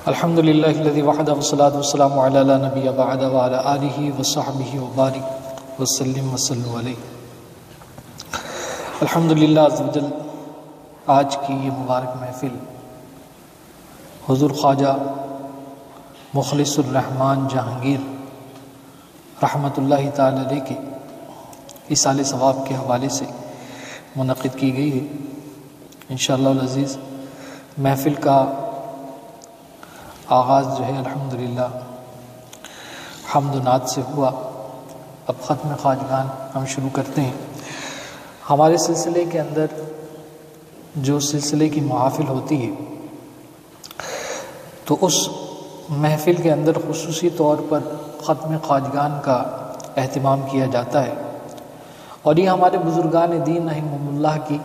الحمد للہ الذی وحدہ والصلاۃ والسلام علی لا نبی بعد وعلی آلہ وصحبہ وبارک وسلم وصلوا علیہ۔ الحمد للہ عز وجل، آج کی یہ مبارک محفل حضور خواجہ مخلص الرحمن جہانگیر رحمۃ اللہ تعالی علیہ کے ایصال ثواب کے حوالے سے منعقد کی گئی ہے۔ انشاءاللہ العزیز محفل کا آغاز جو ہے الحمدللہ حمد و نعت سے ہوا۔ اب ختم خواجگان ہم شروع کرتے ہیں۔ ہمارے سلسلے کے اندر جو سلسلے کی محافل ہوتی ہے تو اس محفل کے اندر خصوصی طور پر ختم خواجگان کا اہتمام کیا جاتا ہے، اور یہ ہمارے بزرگان دین رحمہم اللہ کی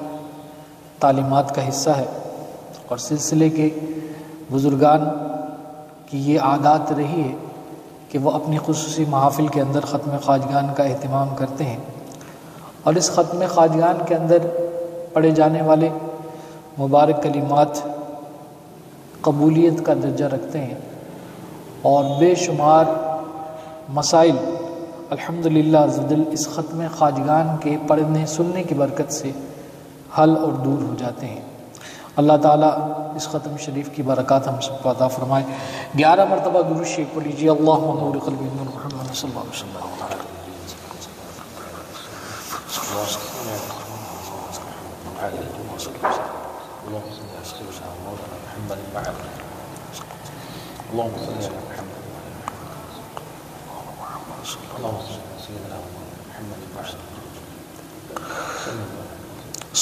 تعلیمات کا حصہ ہے، اور سلسلے کے بزرگان کی یہ عادات رہی ہے کہ وہ اپنی خصوصی محافل کے اندر ختم خواجگان کا اہتمام کرتے ہیں، اور اس ختم خواجگان کے اندر پڑھے جانے والے مبارک کلمات قبولیت کا درجہ رکھتے ہیں، اور بے شمار مسائل الحمدللہ عز وجل اس ختم خواجگان کے پڑھنے سننے کی برکت سے حل اور دور ہو جاتے ہیں۔ اللہ تعالیٰ اس ختم شریف کی برکات ہم سب کو عطا فرمائے۔ 11 مرتبہ درود شریف پڑھ لیجیے۔ اللہم نور قلبی نور محمد صلی اللہ علیہ وسلم۔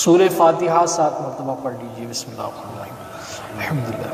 سورہ فاتحہ 7 مرتبہ پڑھ لیجیے۔ بسم اللہ الرحمن الرحیم۔ الحمدللہ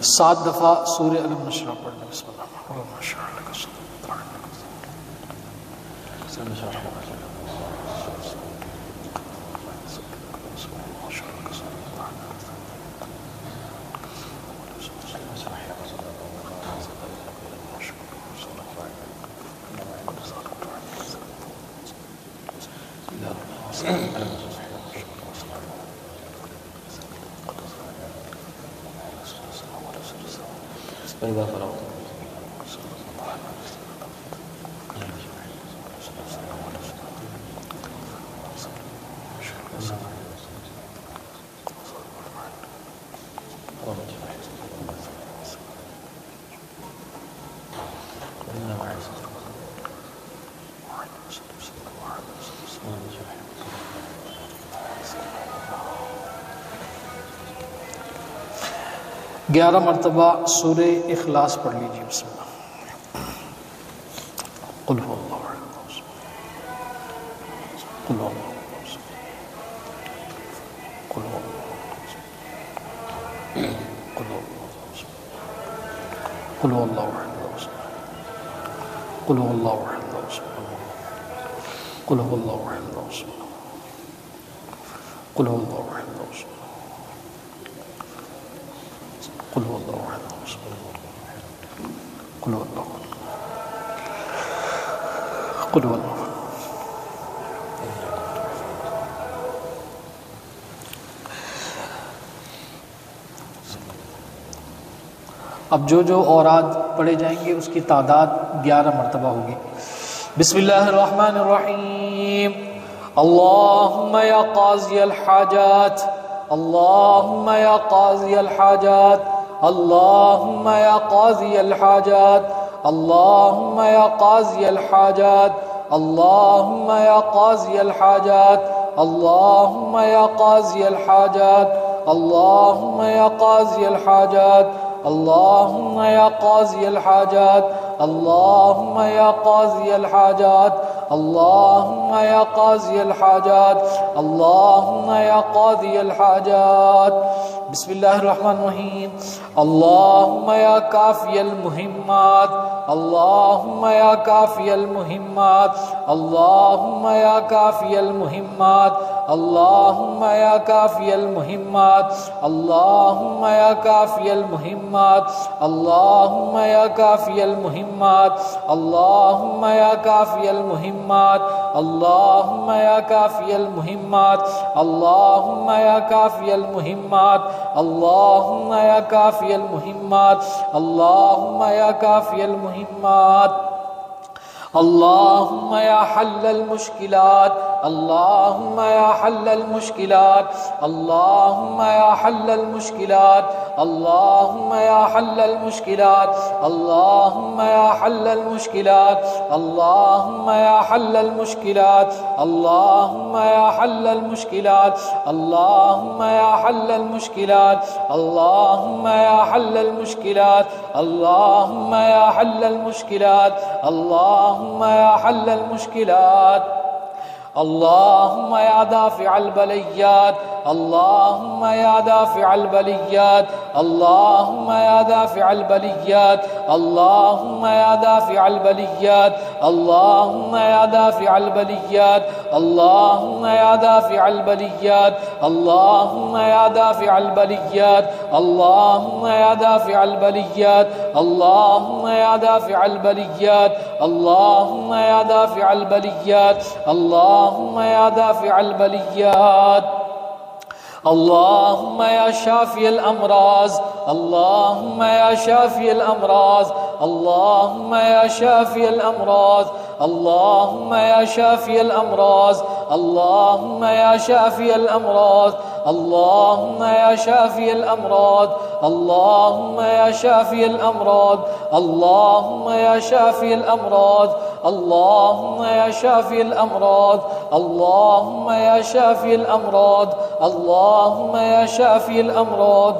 سات دفعہ سورہ علم نشرح پڑھ لیں۔ بسم اللہ الرحمن گیارہ مرتبہ سورہ اخلاص پڑھ لیجیے۔ بسم اللہ۔ قل هو اللہ احد، قل هو اللہ، قل هو اللہ، قل هو اللہ، قل هو اللہ احد، قل هو اللہ احد، قل هو اللہ احد، قل هو اللہ احد، قل هو اللہ احد، قل هو اللہ احد، قل هو اللہ۔ اب جو اوراد پڑھے جائیں گے اس کی تعداد 11 مرتبہ ہوگی۔ بسم اللہ الرحمن الرحیم۔ اللہم یا قاضی الحاجات، اللہم یا قاضی الحاجات، اللہم یا قاضی الحاجات، اللہم یا قاضی الحاجات، اللہم یا قاضی الحاجات، اللہم یا قاضی الحاجات، اللہم یا قاضی الحاجات، اللہم یا قاضی الحاجات، اللهم يا قاضي الحاجات، اللهم يا قاضي الحاجات، اللهم يا قاضي الحاجات. بسم الله الرحمن الرحيم. اللهم يا كافي المهمات، اللهم يا كافي المهمات، اللهم يا كافي المهمات، اللهم يا كافي المهمات، اللهم يا كافي المهمات، اللهم يا كافي المهمات، اللهم يا كافي المهمات، اللهم يا كافي المهمات، اللهم يا كافي المهمات، اللهم يا كافي المهمات، اللهم يا كافي المهمات، اللهم يا حل المشكلات، اللهم يا حل المشكلات، اللهم يا حل المشكلات، اللهم يا حل المشكلات، اللهم يا حل المشكلات، اللهم يا حل المشكلات، اللهم يا حل المشكلات، اللهم يا حل المشكلات، اللهم يا حل المشكلات، اللهم يا حل المشكلات، اللهم يا حل المشكلات، اللهم يا دافع البليات، اللهم يا دافع البليات، اللهم يا دافع البليات، اللهم يا دافع البليات، اللهم يا دافع البليات، اللهم يا دافع البليات، اللهم يا دافع البليات، اللهم يا دافع البليات، اللهم يا دافع البليات، اللهم يا دافع البليات، اللهم يا دافع البليات، اللهم يا شافي الأمراض، اللهم يا شافي الأمراض، اللهم يا شافي الأمراض، اللهم يا شافي الأمراض، اللهم يا شافي الأمراض، اللهم يا شافي الأمراض، اللهم يا شافي الأمراض، اللهم يا شافي الأمراض، اللهم يا شافي الأمراض، اللهم يا شافي الأمراض، اللهم يا شافي الأمراض،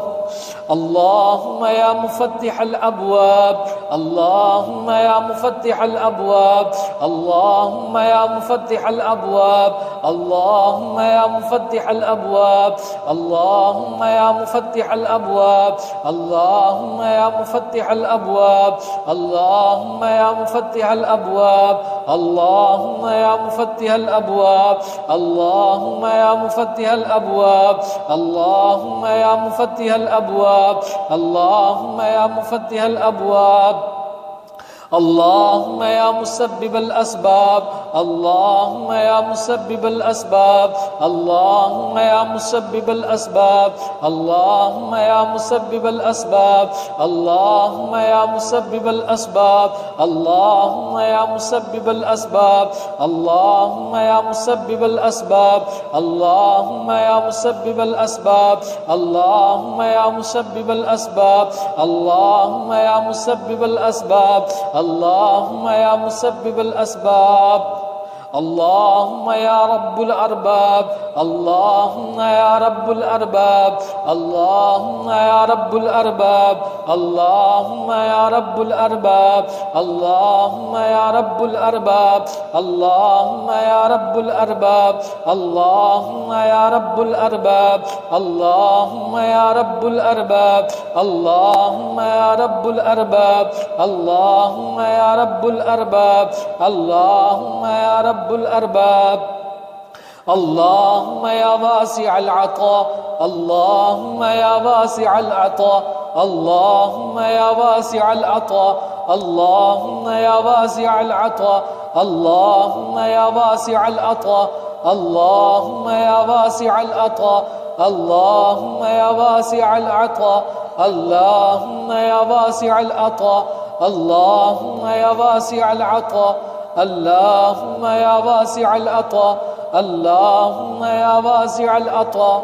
اللهم يا مفتح الأبواب، اللهم يا مفتح الأبواب، اللهم يا مفتح الأبواب، اللهم يا مفتح الأبواب، اللهم يا مفتح الأبواب، اللهم يا مفتح الأبواب، اللهم يا مفتح الأبواب، اللهم يا مفتح الأبواب، اللهم يا مفتح الأبواب، اللهم يا مفتح الأبواب، اللهم يا مفتح الأبواب، اللهم يا مسبب الأسباب، اللهم يا مسبب الأسباب، اللهم يا مسبب الأسباب، اللهم يا مسبب الأسباب، اللهم يا مسبب الأسباب، اللهم يا مسبب الأسباب، اللهم يا مسبب الأسباب، اللهم يا مسبب الأسباب، اللهم يا مسبب الأسباب، اللهم يا مسبب الأسباب، اللهم يا مسبب الأسباب، اللهم يا رب الأرباب، اللهم يا رب الأرباب، اللهم يا رب الأرباب، اللهم يا رب الأرباب، اللهم يا رب الأرباب، اللهم يا رب الأرباب، اللهم يا رب الأرباب، اللهم يا رب الأرباب، اللهم يا رب الأرباب، اللهم يا رب الأرباب، اللهم يا رب الأرباب، اللهم يا واسع العطاء، اللهم يا واسع العطاء، اللهم يا واسع العطاء، اللهم يا واسع العطاء، اللهم يا واسع العطاء، اللهم يا واسع العطاء، اللهم يا واسع العطاء، اللهم يا واسع العطاء، اللهم يا واسع العطاء، اللهم يا واسع العطاء، اللهم يا واسع العطاء،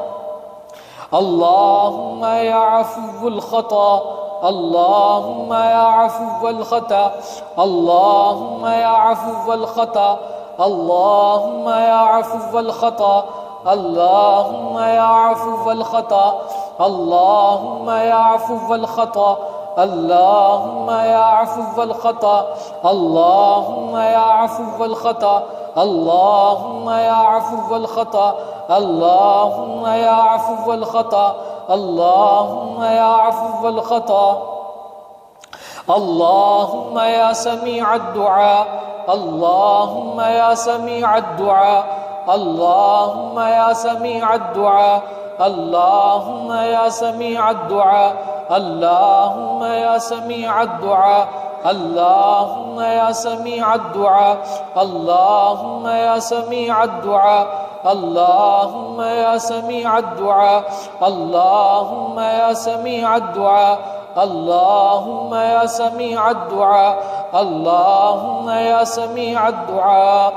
اللهم يا عفو الخطأ، اللهم يا عفو الخطأ، اللهم يا عفو الخطأ، اللهم يا عفو الخطأ، اللهم يا عفو الخطأ، اللهم يا عفو الخطأ، اللهم يا عفو الخطأ اللهم يا عفو الخطأ اللهم يا عفو الخطأ اللهم يا عفو الخطأ اللهم يا عفو الخطأ اللهم يا سميع الدعاء اللهم يا سميع الدعاء اللهم يا سميع الدعاء اللهم يا سميع الدعاء اللهم يا سميع الدعاء اللهم يا سميع الدعاء اللهم يا سميع الدعاء اللهم يا سميع الدعاء اللهم يا سميع الدعاء اللهم يا سميع الدعاء اللهم يا سميع الدعاء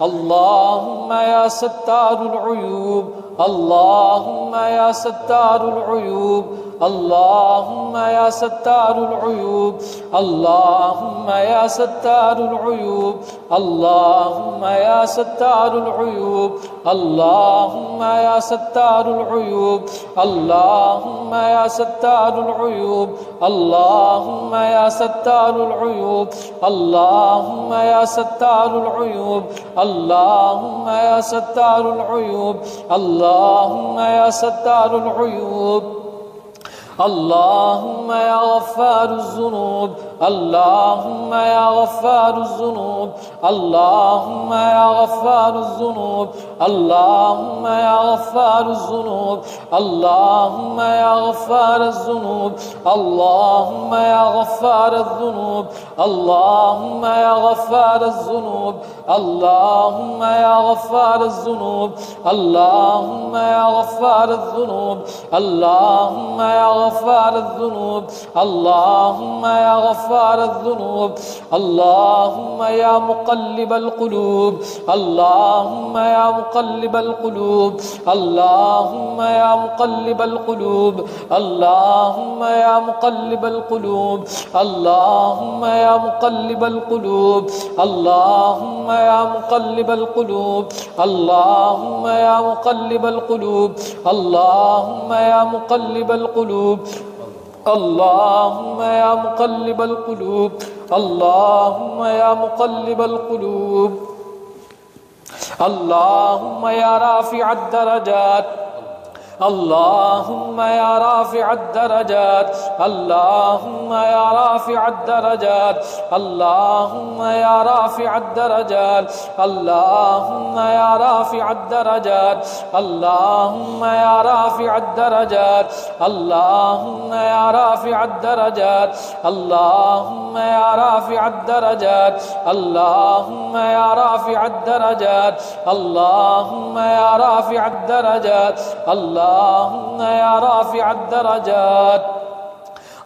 اللهم يا ستار العيوب اللهم يا ستار العيوب اللهم يا ستار العيوب اللهم يا ستار العيوب اللهم يا ستار العيوب اللهم يا ستار العيوب اللهم يا ستار العيوب اللهم يا ستار العيوب اللهم يا ستار العيوب اللهم يا ستار العيوب اللهم يا ستار العيوب اللهم يا غفار الذنوب اللهم يا غفار الذنوب اللهم يا غفار الذنوب اللهم يا غفار الذنوب اللهم يا غفار الذنوب اللهم يا غفار الذنوب اللهم يا غفار الذنوب اللهم يا غفار الذنوب اللهم يا غفار الذنوب اللهم يا غفار الذنوب اللهم يا غفار الذنوب اللهم يا مقلب القلوب اللهم يا مقلب القلوب اللهم يا مقلب القلوب اللهم يا مقلب القلوب اللهم يا مقلب القلوب اللهم يا مقلب القلوب اللهم يا مقلب القلوب اللهم يا مقلب القلوب اللهم يا مقلب القلوب اللهم يا مقلب القلوب اللهم يا رافع الدرجات اللهم يا رافع الدرجات اللهم يا رافع الدرجات اللهم يا رافع الدرجات اللهم يا رافع الدرجات اللهم يا رافع الدرجات اللهم يا رافع الدرجات اللهم يا رافع الدرجات اللهم يا رافع الدرجات اللهم يا رافع الدرجات اللهم يا رافع الدرجات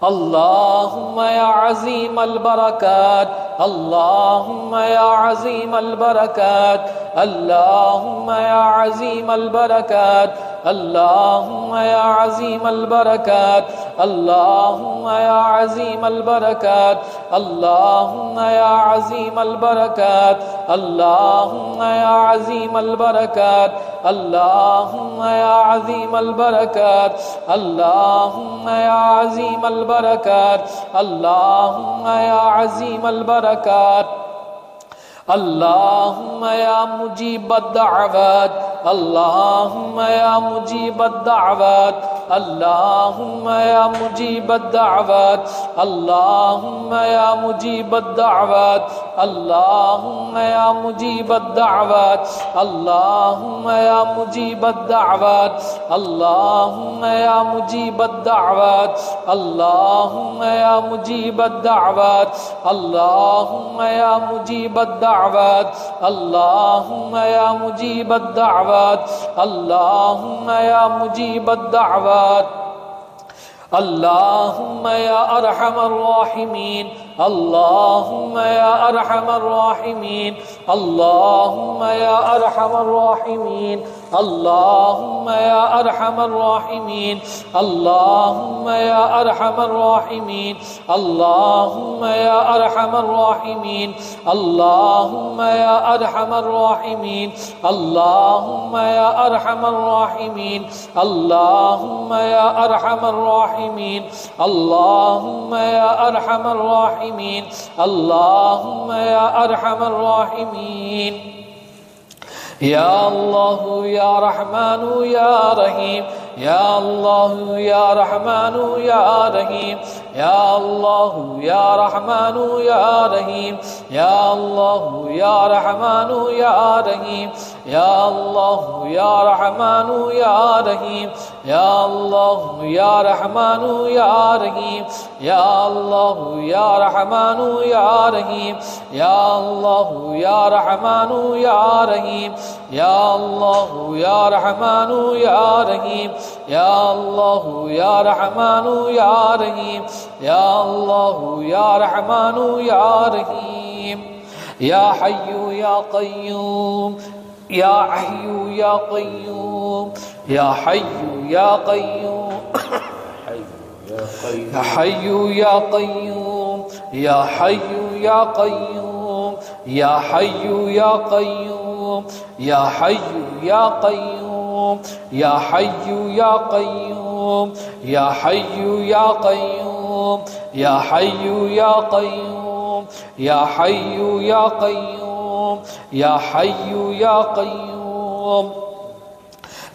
اللهم يا عظيم البركات اللهم يا عظيم البركات اللهم يا عظيم البركات اللهم يا عظيم البركات اللهم يا عظيم البركات اللهم يا عظيم البركات اللهم يا عظيم البركات اللهم يا عظيم البركات اللهم يا عظيم البركات اللهم يا عظيم البركات اللهم يا مجيب الدعوات اللهم يا مجيب الدعوات اللهم يا مجيب الدعوات اللهم يا مجيب الدعوات اللهم يا مجيب الدعوات اللهم يا مجيب الدعوات اللهم يا مجيب الدعوات اللهم يا مجيب الدعوات اللهم يا مجيب الدعوات اللهم يا مجيب الدعوات اللهم يا مجيب الدعوات اللهم يا أرحم الراحمين اللهم يا أرحم الراحمين اللهم يا أرحم الراحمين اللهم يا أرحم الراحمين اللهم يا أرحم الراحمين اللهم يا أرحم الراحمين اللهم يا أرحم الراحمين اللهم يا أرحم الراحمين اللهم يا أرحم الراحمين اللهم يا أرحم الراحمين اللهم يا أرحم الراحمين يا الله يا رحمن يا رحيم يا الله يا رحمن يا رحيم يا الله يا رحمن يا رحيم يا الله يا رحمن يا رحيم يا الله يا رحمن يا رحيم يا الله يا رحمن يا رحيم يا الله يا رحمن يا رحيم يا الله يا رحمن يا رحيم يا الله يا رحمن يا رحيم يا الله يا رحمن يا رحيم يا الله يا رحمن يا رحيم يا حي يا قيوم يا حي يا قيوم يا حي يا قيوم يا حي يا قيوم يا حي يا قيوم يا حي يا قيوم يا حي يا قيوم يا حي يا قيوم يا حي يا قيوم يا حي يا قيوم يا حي يا قيوم يا حي يا قيوم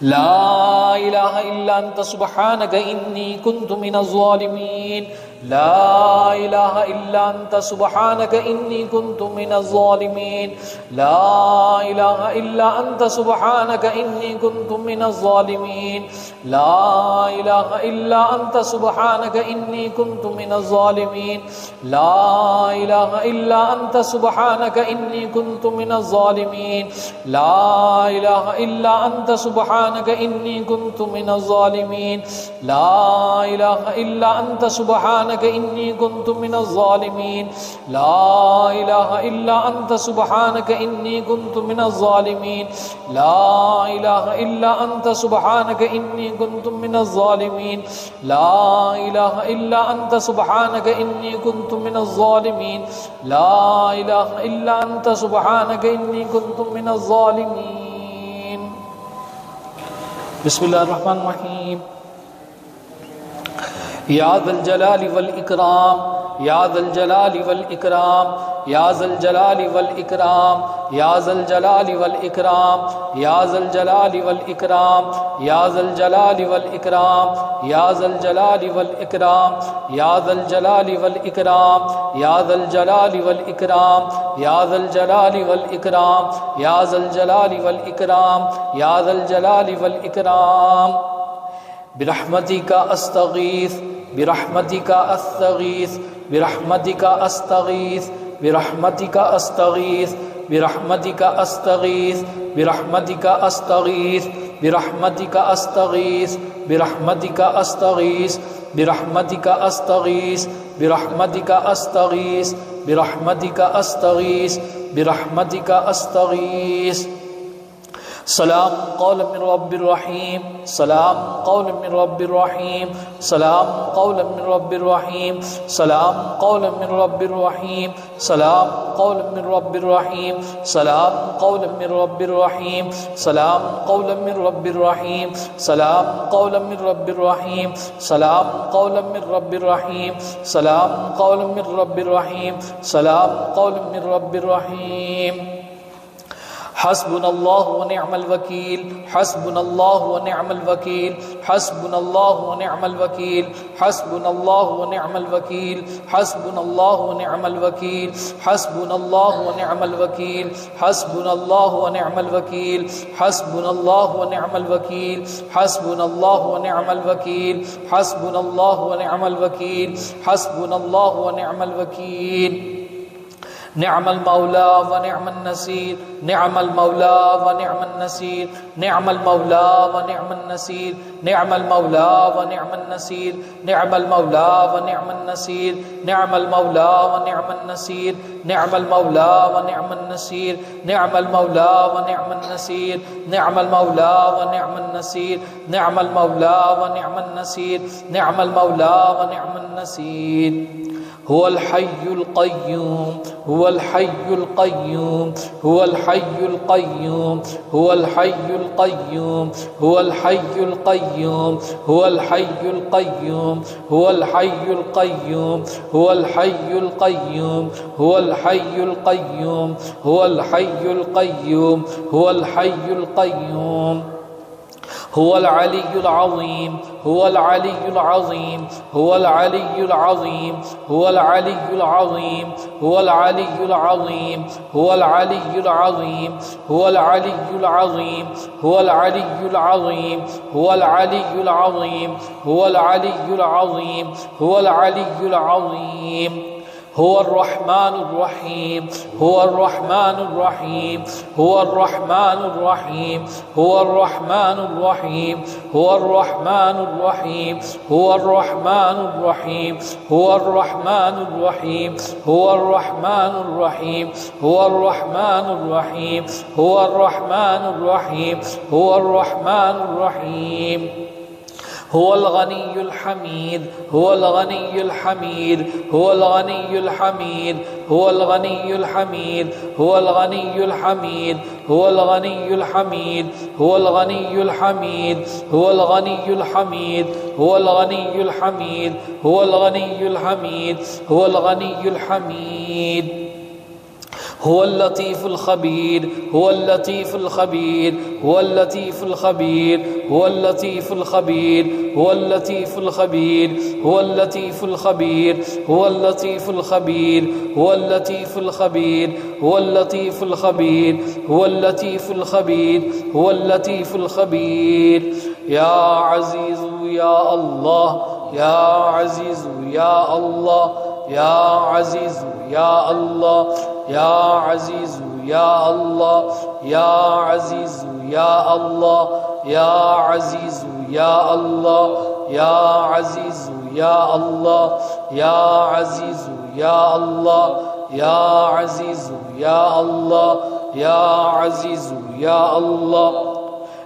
لا إله إلا أنت سبحانك إني كنت من الظالمين لا إله إلا أنت سبحانك إني كنت من الظالمين لا إله إلا أنت سبحانك إني كنت من الظالمين لا إله إلا أنت سبحانك إني كنت من الظالمين لا إله إلا أنت سبحانك إني كنت من الظالمين لا إله إلا أنت سبحانك إني كنت من الظالمين لا إله إلا أنت سبحانك إني كنت من الظالمين لا إله إلا أنت سبحانك إني كنت من الظالمين لا إله إلا أنت سبحانك إني كنت من الظالمين لا إله إلا أنت سبحانك إني كنت من الظالمين لا إله إلا أنت سبحانك إني كنت من الظالمين بسم الله الرحمن الرحيم يا ذا الجلال والإكرام يا ذا الجلال والإكرام يا ذا الجلال والإكرام يا ذا الجلال والإكرام يا ذا الجلال والإكرام يا ذا الجلال والإكرام يا ذا الجلال والإكرام يا ذا الجلال والإكرام يا ذا الجلال والإكرام يا ذا الجلال والإكرام يا ذا الجلال والإكرام يا ذا الجلال والإكرام برحمتك أستغيث برحمتك أستغيث برحمتك أستغيث برحمتك أستغيث برحمتك أستغيث برحمتك أستغيث برحمتك أستغيث برحمتك أستغيث برحمتك أستغيث برحمتك أستغيث برحمتك أستغيث برحمتك أستغيث سلام قولا من رب الرحيم سلام قولا من رب الرحيم سلام قولا من رب الرحيم سلام قولا من رب الرحيم سلام قولا من رب الرحيم سلام قولا من رب الرحيم سلام قولا من رب الرحيم سلام قولا من رب الرحيم سلام قولا من رب الرحيم سلام قولا من رب الرحيم سلام قولا من رب الرحيم حسبنا الله ونعم الوكيل حسبنا الله ونعم الوكيل حسبنا الله ونعم الوكيل حسبنا الله ونعم الوكيل حسبنا الله ونعم الوكيل حسبنا الله ونعم الوكيل حسبنا الله ونعم الوكيل حسبنا الله ونعم الوكيل حسبنا الله ونعم الوكيل حسبنا الله ونعم الوكيل حسبنا الله ونعم الوكيل نعم المولى ونعم النصير نعم المولى ونعم النصير نعم المولى ونعم النصير نعم المولى ونعم النصير نعم المولى ونعم النصير نعم المولى ونعم النصير نعم المولى ونعم النصير نعم المولى ونعم النصير نعم المولى ونعم النصير نعم المولى ونعم النصير نعم المولى ونعم النصير هو الحي القيوم هو الحي القيوم هو الحي القيوم هو الحي القيوم هو الحي القيوم هو الحي القيوم هو الحي القيوم هو الحي القيوم هو الحي القيوم هو الحي القيوم هو الحي القيوم هو العلي العظيم هو العلي العظيم هو العلي العظيم هو العلي العظيم هو العلي العظيم هو العلي العظيم هو العلي العظيم هو العلي العظيم هو العلي العظيم هو العلي العظيم هو العلي العظيم هو الرحمن الرحيم هو الرحمن الرحيم هو الرحمن الرحيم هو الرحمن الرحيم هو الرحمن الرحيم هو الرحمن الرحيم هو الرحمن الرحيم هو الرحمن الرحيم هو الرحمن الرحيم هو الرحمن الرحيم هو الرحمن الرحيم هو الغني الحميد هو الغني الحميد هو الغني الحميد هو الغني الحميد هو الغني الحميد هو الغني الحميد هو الغني الحميد هو الغني الحميد هو الغني الحميد هو الغني الحميد هو الغني الحميد هو اللطيف الخبير هو اللطيف الخبير هو اللطيف الخبير هو اللطيف الخبير هو اللطيف الخبير هو اللطيف الخبير هو اللطيف الخبير هو اللطيف الخبير هو اللطيف الخبير هو اللطيف الخبير هو اللطيف الخبير يا عزيز يا الله يا عزيز يا الله يا عزيز يا الله يا عزيز يا الله يا عزيز يا الله يا عزيز يا الله يا عزيز يا الله يا عزيز يا الله يا عزيز يا الله يا عزيز يا الله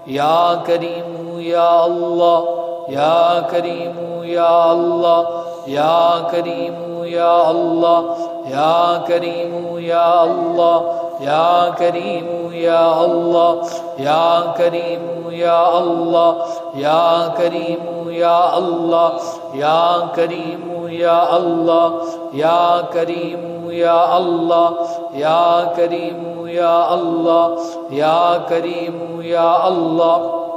يا كريم يا الله يا كريم يا الله يا كريم يا الله يا كريم يا الله يا كريم يا الله يا كريم يا الله يا كريم يا الله يا كريم يا الله يا كريم يا الله يا كريم يا الله يا كريم يا الله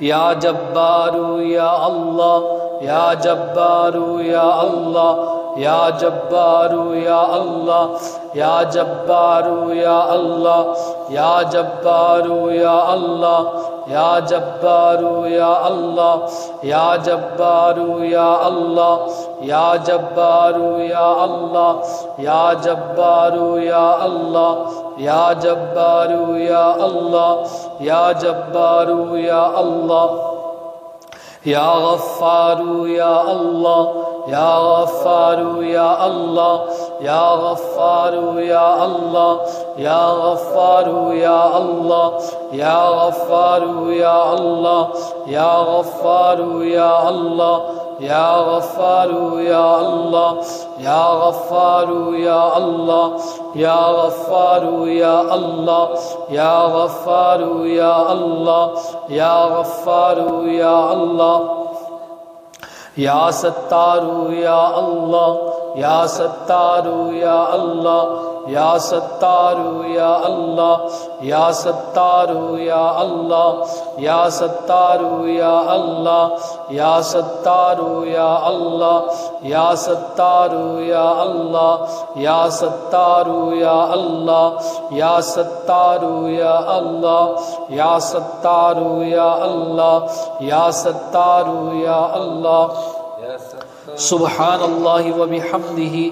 يا جبار يا الله يا جبار يا الله يا جبار يا الله يا جبار يا الله يا جبار يا الله يا جبار يا الله يا جبار يا الله يا جبار يا الله يا جبار يا الله يا جبار يا الله يا جبار يا الله يا غفار يا الله يا غفار يا الله يا غفار يا الله يا غفار يا الله يا غفار يا الله يا غفار يا الله يا غفار يا الله يا غفار يا الله يا غفار يا الله يا غفار يا الله يا غفار يا الله يا ستار يا الله يا ستار يا الله يا ستار يا الله يا ستار يا الله يا ستار يا الله يا ستار يا الله يا ستار يا الله يا ستار يا الله يا ستار يا الله يا ستار يا الله يا ستار يا الله سبحان الله وبحمده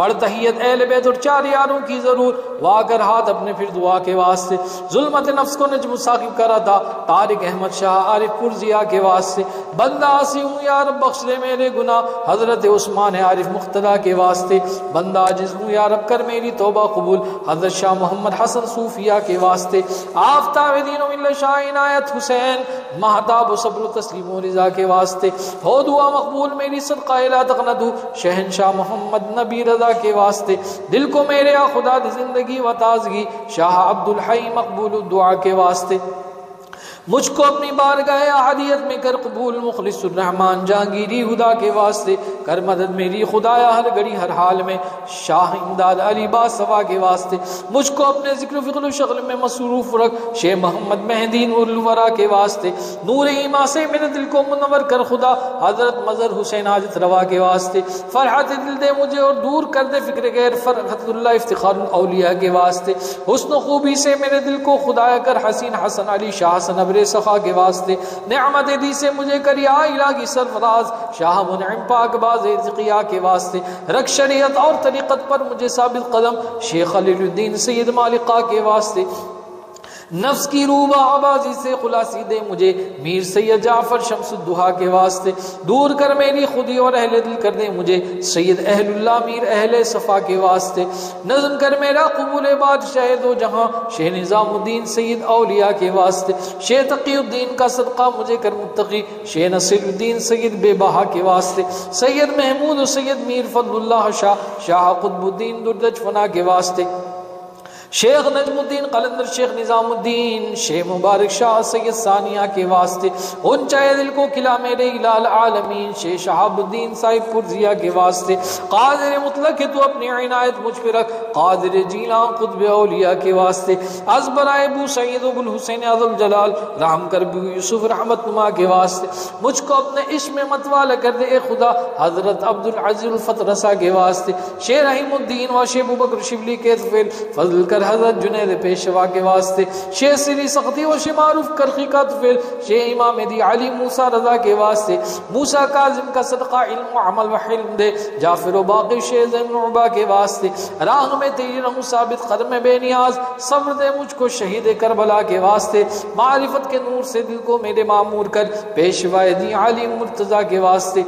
پڑھ تحیت اہل بیت اور 4 یاروں کی ضرور، وا کر ہاتھ اپنے پھر دعا کے واسطے، ظلمت نفس کو نجم ثاقب کر عطا، طارق احمد شاہ عارف پور ضیاء کے واسطے، بندہ آسی ہوں یا رب بخش لے میرے گناہ، حضرت عثمان عارف مقتدیٰ کے واسطے، بندہ عاجز ہوں یا رب کر میری توبہ قبول، حضرت شاہ محمد حسن صوفیہ کے واسطے، آفتاب دین و ملت شاہ عنایت حسین مہتاب و صبر و تسلیم و رضا کے واسطے، ہو دعا مقبول میری صدقہ لا تقنطوا شہنشاہ محمد نبی رضا کے واسطے، دل کو میرے یا خدا دی زندگی و تازگی شاہ عبد الحی مقبول الدعا کے واسطے، مجھ کو اپنی بارگاہ احدیت میں کر قبول، مخلص الرحمن جہانگیری خدا کے واسطے کر مدد میری خدایا ہر گھڑی ہر حال میں، شاہ امداد علی باصفا کے واسطے مجھ کو اپنے ذکر و فکر و شغل میں مصروف رکھ، شیخ محمد مہدی نور الورا کے واسطے نور ایمان سے میرے دل کو منور کر خدا، حضرت مظہر حسین حاجت روا کے واسطے فرحت دل دے مجھے اور دور کر دے فکر غیر، فرحت اللہ افتخار الاولیاء کے واسطے حسن و خوبی سے میرے دل کو خدایا کر، حسین حسن علی شاہ حسن ابر سخا کے واسطے نعمت دی سے مجھے کر یا الہی سرفراز شاہ منعم پاک باز ذقیہ کے واسطے رکھ شریعت اور طریقت پر مجھے ثابت قدم، شیخ خلیل الدین سید مالکہ کے واسطے نفس کی روبہ آبازی سے خلاصی دے مجھے، میر سید جعفر شمس الدہا کے واسطے دور کر میری خودی اور اہل دل کر دے مجھے، سید اہل اللہ میر اہل صفا کے واسطے نظم کر میرا قبول بادشاہ دو جہاں، شیخ نظام الدین سید اولیاء کے واسطے شیخ تقی الدین کا صدقہ مجھے کر متقی، شیخ نصیر الدین سید بے بہا کے واسطے سید محمود و سید میر فضل اللہ شاہ قطب الدین دردج فنا کے واسطے شیخ نجم الدین قلندر، شیخ نظام الدین، شیخ مبارک شاہ سید ثانیہ کے واسطے ان چاہے دل کو کھلا میرے الہ العالمین، شیخ شہاب الدین صاحب پرزیہ کے واسطے قادر مطلق ہے تو اپنی عنایت مجھ پہ رکھ، قادر جیلان قطب اولیاء کے واسطے از برائے ابو سعید ابو الحسین عظم جلال رحم کر ابو یوسف رحمت نما کے واسطے مجھ کو اپنے عشق میں متوالا کر دے اے خدا، حضرت عبد العزیز الفت رسا کے واسطے شیخ رحیم الدین و شیخ ابوبکر شبلی کے فضل کر حضرت جنید پیشوا کے واسطے شیخ سری سختی و شیخ معروف کرخی کا طفیل شیخ امام دی علی موسیٰ رضا کے واسطے موسیٰ کاظم کا صدقہ علم و عمل و حلم دے، جعفر و باقی شیخ زین عبا کے واسطے راہ میں تیری رہوں ثابت قدم بے نیاز، صبر دے مجھ کو شہید کربلا کے واسطے، معرفت کے نور سے دل کو میرے معمور کر، پیشوا دی علی مرتضی کے واسطے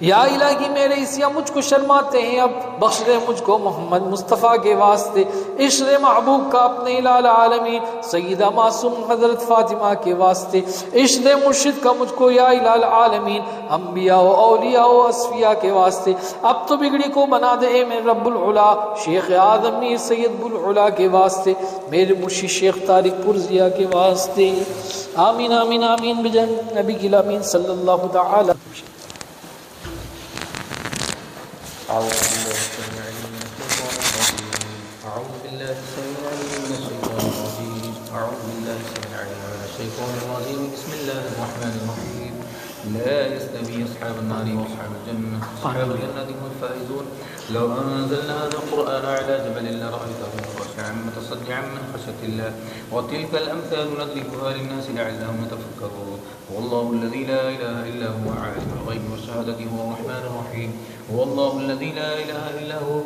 یا الہی میرے اسیا مجھ کو شرماتے ہیں اب، بخش دے مجھ کو محمد مصطفیٰ کے واسطے، عشق محبوب کا اپنے الہ العالمین سیدہ معصوم حضرت فاطمہ کے واسطے، عشق مرشد کا مجھ کو یا الہ العالمین انبیاء و اولیاء و اصفیاء کے واسطے، اب تو بگڑی کو بنا دے اے میرے رب العلا، شیخ آدم میر سید بلعلا کے واسطے، میرے مرشد شیخ طارق پرزیہ کے واسطے، آمین آمین آمین بجن نبی کی الامین صلی اللہ تعالی۔ أعوذ بالله السميع العليم من الشيطان الرجيم أعوذ بالله السميع العليم من الشيطان الرجيم أعوذ بالله السميع العليم من الشيطان الرجيم بسم الله الرحمن الرحيم لا يستوي أصحاب النار وأصحاب الجنة أصحاب الجنة هم الفائزون لو أنزلنا هذا القرآن على جبل لرأيته خاشعا متصدعا من خشية الله وتلك الأمثال نضربها للناس لعلهم يتفكرون والله الذي لا إله إلا هو عالم الغيب والشهادة هو الرحمن الرحيم هو الله الذي لا إله إلا هو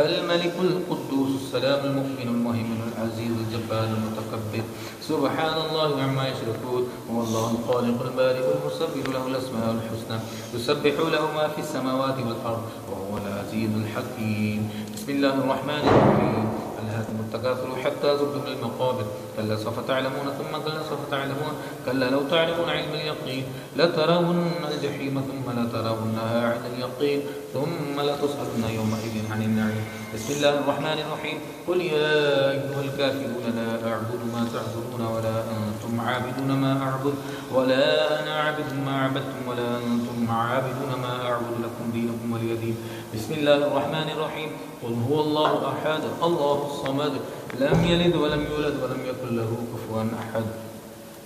الملك القدوس السلام المؤمن المهيمن العزيز الجبار المتكبر سبحان الله عما يشركون هو الله الخالق البارئ المصور له الأسماء الحسنى يسبح له ما في السماوات والأرض وهو العزيز الحكيم بسم الله الرحمن الرحيم ألهاكم التكاثر حتى زرتم المقابر كلا سوف تعلمون ثم كلا سوف تعلمون كلا لو تعلمون علم اليقين لترون الجحيم ثم لترونها عين اليقين ثم لتسألن يومئذ عن النعيم بسم الله الرحمن الرحيم قل يا أيها الكافرون لا أعبد ما تعبدون ولا أنتم عابدون ما أعبد ولا أنا عابد ما عبدتم ولا أنتم عابدون ما أعبد لكم دينكم ولي دين بسم الله الرحمن الرحيم قل هو الله أحد الله الصمد لم يلد ولم يولد ولم يكن له كفوا أحد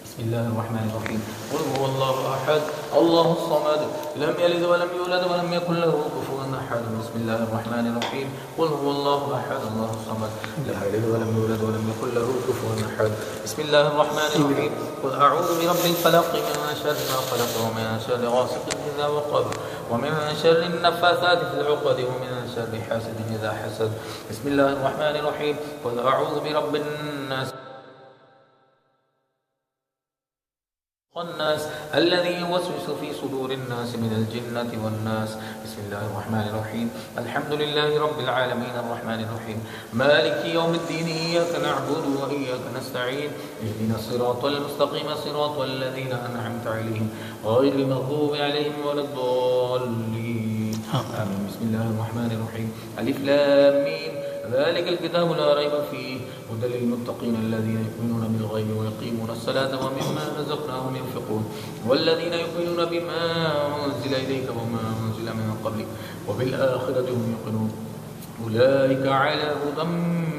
بسم الله الرحمن الرحيم قل هو الله أحد الله الصمد لم يلد ولم يولد ولم يكن له كفوا أحد بسم الله الرحمن الرحيم قل هو الله أحد الله الصمد لم يلد ولم يولد ولم يكن له كفوا أحد أحد. بسم الله الرحمن الرحيم. قل أعوذ برب الفلق من شر ما خلق ومن شر غاسق إذا وقب ومن شر النفاثات في العقد ومن شر حاسد إذا حسد. بسم الله الرحمن الرحيم. قل أعوذ برب الناس الذي يوسوس في صدور الناس من الجنة والناس. بسم الله الرحمن الرحيم. الحمد لله رب العالمين الرحمن الرحيم مالك يوم الدين إياك نعبد وإياك نستعين اهدنا الصراط المستقيم صراط الذين أنعمت عليهم غير المغضوب عليهم ولا الضالين آمين. بسم الله الرحمن الرحيم. ألف لام ميم ذلك الكتاب لا ريب فيه هدى للمتقين الذين يؤمنون بالغيب ويقيمون الصلاة ومما رزقناهم ينفقون والذين يؤمنون بما أنزل إليك وما أنزل من قبلك وبالآخرة هم يوقنون أولئك على هدى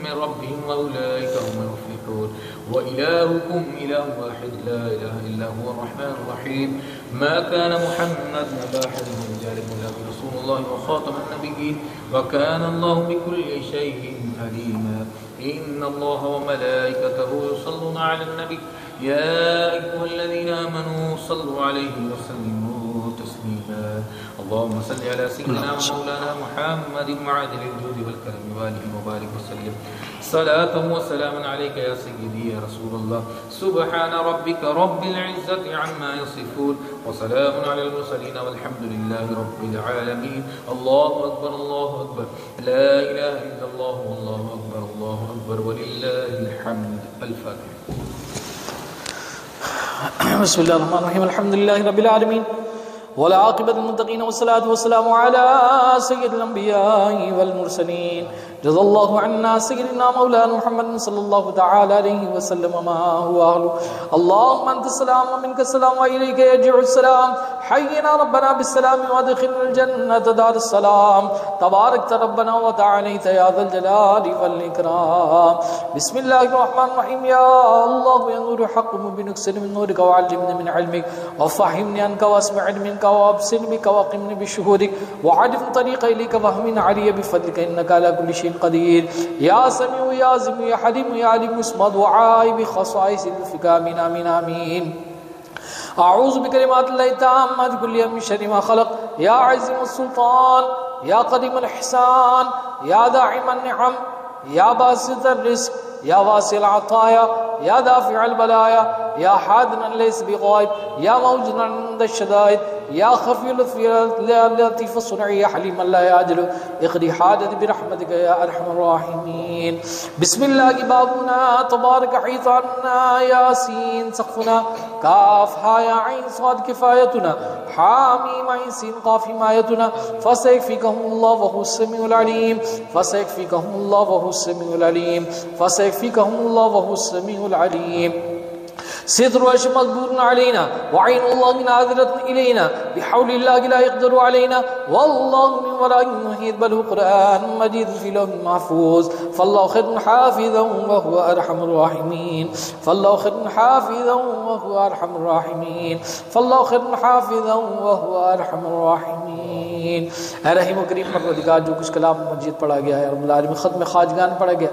من ربهم وأولئك هم المفلحون. وإلهكم إله واحد لا إله إلا هو الرحمن الرحيم. ما كان محمد أبا أحد من رجالكم لكن رسول الله وخاتم النبيين وكان الله بكل شيء عليما. إن الله وملائكته يصلون على النبي يا أيها الذين آمنوا صلوا عليه وسلموا تسليما. اللهم صل على سيدنا ومولانا محمد معادل الجود والكرم وآله وبارك وسلم صلاة وسلاما عليك يا سيدي يا رسول الله. سبحان ربك رب العزة عما يصفون وسلام على المرسلين والحمد لله رب العالمين. الله أكبر الله أكبر لا إله إلا الله والله أكبر الله أكبر ولله الحمد. الفاتحة. بسم الله الرحمن الرحيم. الحمد لله رب العالمين والعاقبة للمتقين والصلاة والسلام على سيد الأنبياء والمرسلين. جزا الله عنا سيدنا مولانا محمد صلى الله تعالى عليه وسلم ما هو أهله. اللهم أنت السلام ومنك السلام وإليك يرجع السلام. حينا ربنا بالسلام وادخلنا الجنة دار السلام. تباركت ربنا وتعاليت يا ذا الجلال والإكرام. بسم الله الرحمن الرحيم. يا الله يا نور حق مبين اكسر من نورك وعلمني من علمك وفهمني عنك واسمع منك وابصر بك وقمني بشهودك وعرف طريق إليك وهمن علي بفضلك إنك على كل شيء قدير. يا سميع يا عظيم يا حليم يا عليم اسمع دعائي بخصائص لطفك آمين آمين آمين. أعوذ بكلمات الله التامات كل من شر ما خلق. يا عظيم السلطان يا قديم الإحسان يا داعم النعم يا باسط الرزق يا واسع العطايا يا دافع البلايا يا حادنا ليس بغائب يا موجنا عند الشدائد يا خفي اللطف يا لطيف الصنع يا حليم لا يعجل اقضي حاجتي برحمتك يا أرحم الراحمين. بسم الله بابنا تبارك حيطاننا ياسين سقفنا كاف ها يا عين صاد كفايتنا حاميم عين سين قاف حمايتنا فسيكفيكهم الله وهو السميع العليم فسيكفيكهم الله وهو السميع العليم فسيكفيكهم الله وهو السميع العليم. ستر وجه مجبور علينا وعين الله ناظرة إلينا بحول الله لا يقدر علينا والله من ورائه محيط بل هو قرآن مجيد في لوح محفوظ. فالله خير حافظا وهو أرحم الراحمين فالله خير حافظا وهو أرحم الراحمين فالله خير حافظا وهو أرحم الراحمين. اے رحیم و کریم پروردگار جو کچھ کلام مجید پڑھا گیا ہے رب العالمین ختم خواجگان پڑھا گیا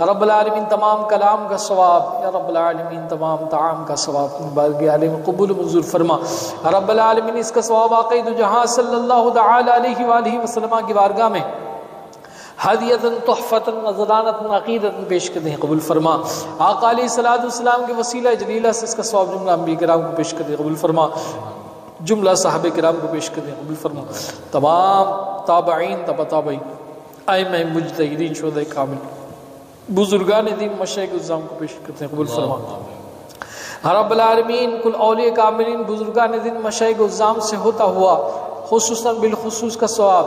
رب العالمین تمام کلام کا ثواب یا رب العالمین تمام طعام کا ثواب بارگاہ عالم قبول منظور فرما رب العالمین. اس کا ثواب آقا دو جہاں صلی اللہ تعالی علیہ وآلہ وسلم کی بارگاہ میں ہدیۃ تحفۃ نذرانۃ عقیدۃ پیش کرتے ہیں قبول فرما. آقا علیہ الصلوۃ والسلام کے وسیلہ جلیلہ سے اس کا ثواب جملہ انبیاء کرام کو پیش کرتے ہیں قبول فرما جملہ صحابہ کرام کو پیش کرتے ہیں قبول فرما تمام تابعین تبع تابعین ائمہ مجتہدین شہداء کامل بزرگان دین مشائخ الزام کو پیش کرتے ہیں قبول فرما رب العالمین. کل اولیاء کاملین بزرگان دین مشائخ الزام سے ہوتا ہوا خصوصاً بالخصوص کا ثواب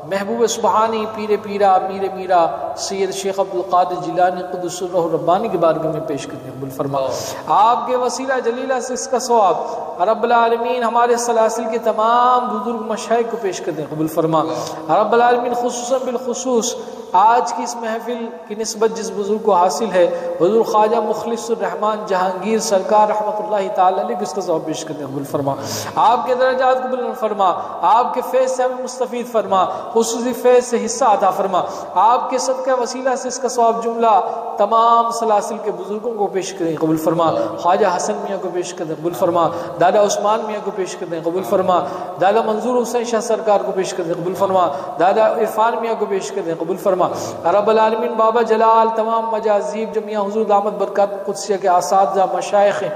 محبوب سبحانی پیر پیرا میر میرا سید شیخ عبدالقادر جیلانی قدس الروح الربانی کی بارگاہ میں پیش کرتے ہیں قبول فرما. آپ کے وسیلہ جلیلہ سے اس کا ثواب رب العالمین ہمارے سلاسل کے تمام بزرگ مشائخ کو پیش کرتے ہیں قبول فرما رب العالمین. خصوصاً بالخصوص آج کی اس محفل کی نسبت جس بزرگ کو حاصل ہے حضور خواجہ مخلص الرحمن جہانگیر سرکار رحمۃ اللہ تعالی علیہ کو اس کا ثواب پیش کرتے ہیں قبول فرما، آپ کے درجات کو بلند فرما، آپ کے فیض سے ہمیں مستفید فرما، خصوصی فیض سے حصہ عطا فرما، آپ کے صدقہ وسیلہ سے اس کا ثواب جملہ تمام سلاسل کے بزرگوں کو پیش کریں قبول فرما، خواجہ حسن میاں کو پیش کریں قبول فرما، دادا عثمان میاں کو پیش کریں قبول فرما، دادا منظور حسین شاہ سرکار کو پیش کریں قبول فرما، دادا عرفان میاں کو پیش کریں قبول فرما، رب العالمین بابا جلال تمام مجازیب جو میاں حضور دامت برکات قدسیہ کے اساتذہ مشائخ ہیں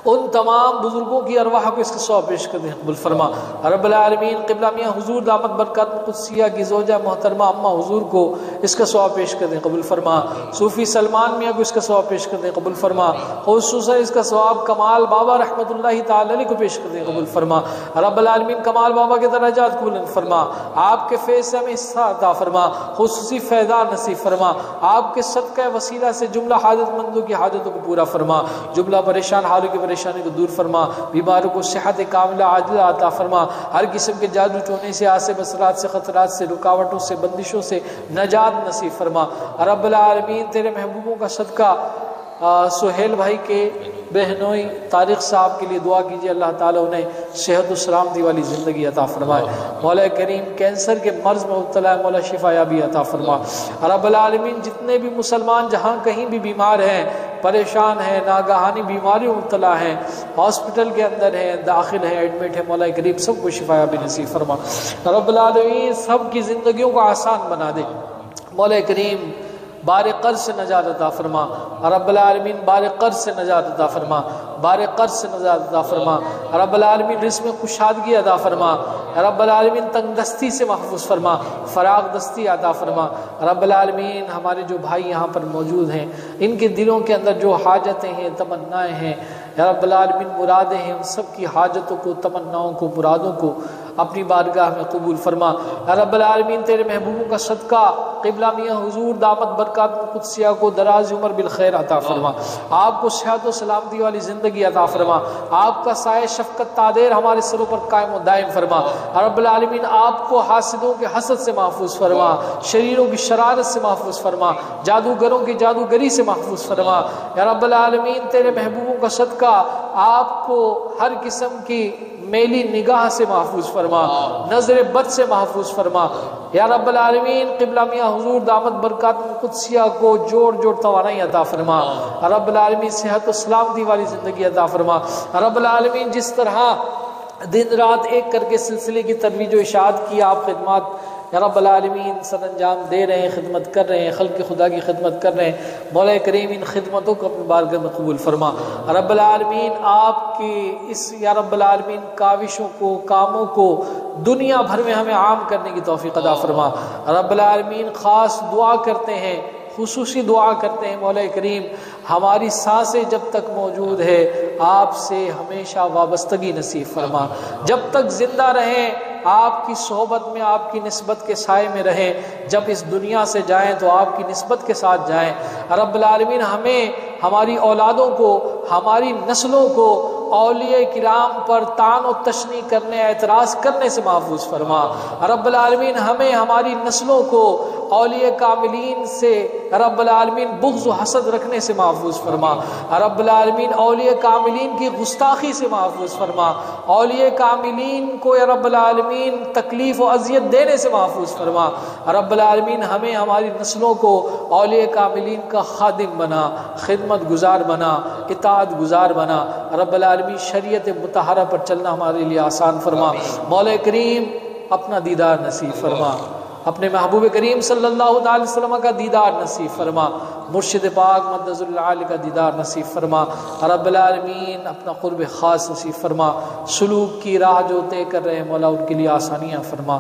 ان تمام بزرگوں کی ارواح کو اس کا ثواب پیش کر دیں قبول فرما، رب العالمین قبلہ میاں حضور دامت برکات قدسیہ کی زوجہ محترمہ اماں حضور کو اس کا ثواب پیش کر دیں قبول فرما، صوفی سلمان میاں کو اس کا ثواب پیش کر دیں قبول فرما، خصوصاً اس کا ثواب کمال بابا رحمۃ اللہ تعالی علیہ کو پیش کر دیں قبول فرما، رب العالمین کمال بابا کے درجات کو بلند فرما، آپ کے فیض سے ہمیں حصہ عطا فرما، خصوصی فیضان نصیب فرما، آپ کے صدقہ وسیلہ سے جملہ حاجت مندوں کی حاجتوں کو پورا فرما، جملہ پریشان حالوں کی پریشانی کو دور فرما، بیماروں کو صحت کاملہ عاجلہ عطا فرما، ہر قسم کے جادو ٹونے سے آسے بسرات سے خطرات سے رکاوٹوں سے بندشوں سے نجات نصیب فرما، رب العالمین تیرے محبوبوں کا صدقہ سہیل بھائی کے بہنوئی طارق صاحب کے لیے دعا کیجیے، اللہ تعالیٰ انہیں صحت و سلامتی والی زندگی عطا فرمائے، مولا کریم کینسر کے مرض میں مبتلا ہے مولا شفا یابی عطا فرما، رب العالمین جتنے بھی مسلمان جہاں کہیں بھی بیمار ہیں پریشان ہیں ناگہانی بیماریوں مبتلا ہیں ہاسپٹل کے اندر ہیں داخل ہیں ایڈمٹ ہیں مولا کریم سب کو شفا یابی نصیب فرما، رب العالمین سب کی زندگیوں کو آسان بنا دے، مولا کریم بار قرض سے نجات عطا فرما، رب العالمین بار قرض سے نجات عطا فرما، بار قرض سے نجات عطا فرما، رب العالمین رزق میں کشادگی عطا فرما، رب العالمین تنگ دستی سے محفوظ فرما، فراغ دستی عطا فرما، رب العالمین ہمارے جو بھائی یہاں پر موجود ہیں ان کے دلوں کے اندر جو حاجتیں ہیں تمنائیں ہیں یا رب العالمین مرادیں ہیں ان سب کی حاجتوں کو تمناؤں کو مرادوں کو اپنی بارگاہ میں قبول فرما، رب العالمین تیرے محبوبوں کا صدقہ قبلہ میاں حضور دامت برکات قدسیہ کو دراز عمر بالخیر عطا فرما، آپ کو صحت و سلامتی والی زندگی عطا فرما، آپ کا سایہ شفقت تادیر ہمارے سروں پر قائم و دائم فرما، رب العالمین آپ کو حاسدوں کے حسد سے محفوظ فرما، شریروں کی شرارت سے محفوظ فرما، جادوگروں کی جادوگری سے محفوظ فرما، یا رب العالمین تیرے محبوبوں کا صدقہ آپ کو ہر قسم کی میلی نگاہ سے محفوظ فرما، نظر بد سے محفوظ فرما، یا رب العالمین قبلہ میاں حضور دامت برکات قدسیہ کو جوڑ جوڑ توانائی عطا فرما، رب العالمین صحت و سلامتی والی زندگی عطا فرما، رب العالمین جس طرح دن رات ایک کر کے سلسلے کی ترویج و اشاعت کی آپ خدمات یا رب العالمین سر انجام دے رہے ہیں خدمت کر رہے ہیں خلق خدا کی خدمت کر رہے ہیں مولا کریم ان خدمتوں کو اپنی بارگاہ میں قبول فرما، رب العالمین آپ کی اس یا رب العالمین کاوشوں کو کاموں کو دنیا بھر میں ہمیں عام کرنے کی توفیق عطا فرما، رب العالمین خاص دعا کرتے ہیں خصوصی دعا کرتے ہیں مولا کریم ہماری سانسیں جب تک موجود ہے آپ سے ہمیشہ وابستگی نصیب فرما، جب تک زندہ رہیں آپ کی صحبت میں آپ کی نسبت کے سائے میں رہیں، جب اس دنیا سے جائیں تو آپ کی نسبت کے ساتھ جائیں، رب العالمین ہمیں ہماری اولادوں کو ہماری نسلوں کو اولیاء کرام پر طعن و تشنیع کرنے اعتراض کرنے سے محفوظ فرما، رب العالمین ہمیں ہماری نسلوں کو اولیاء کاملین سے رب العالمین بغض و حسد رکھنے سے محفوظ فرما، رب العالمین اولیاء کاملین کی گستاخی سے محفوظ فرما، اولیاء کاملین کو یا رب العالمین تکلیف و اذیت دینے سے محفوظ فرما، رب العالمین ہمیں ہماری نسلوں کو اولیاء کاملین کا خادم بنا، خدمت گزار بنا، اطاعت گزار بنا، رب العالمین شریعت مطہرہ پر چلنا ہمارے لیے آسان فرما، مولا کریم اپنا دیدار نصیب فرما، اپنے محبوب کریم صلی اللہ علیہ وسلم کا دیدار نصیب فرما، مرشد پاک مدظ العالی کا دیدار نصیب فرما، رب العالمین اپنا قرب خاص نصیب فرما، سلوک کی راہ جو طے کر رہے ہیں مولا ان کے لیے آسانیاں فرما،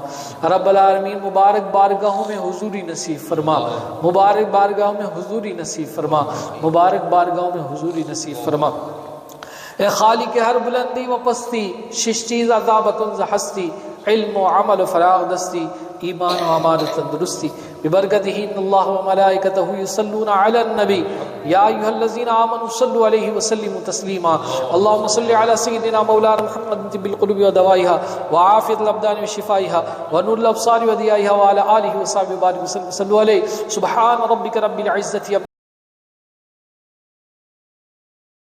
رب العالمین مبارک بارگاہوں میں حضوری نصیب فرما، مبارک بارگاہوں میں حضوری نصیب فرما، مبارک بارگاہوں میں حضوری نصیب فرما، اے خالق ہر بلندی و پستی شش چیز عذابتن ز ہستی علم و عمل و فراغ دستی، ایمان و امان و تندرستی، ببرکتہ ان اللہ و ملائکتہ یصلون علی النبی یا ایھا الذین آمنوا صلوا علیہ وسلموا تسلیما اللهم صل علی سیدنا مولانا محمد طب القلوب و دوائها وعافیۃ الابدان و شفائها ونور الابصار و ضیائها وعلی آلہ وصحبہ وسلم صلوا علیہ سبحان ربک رب العزة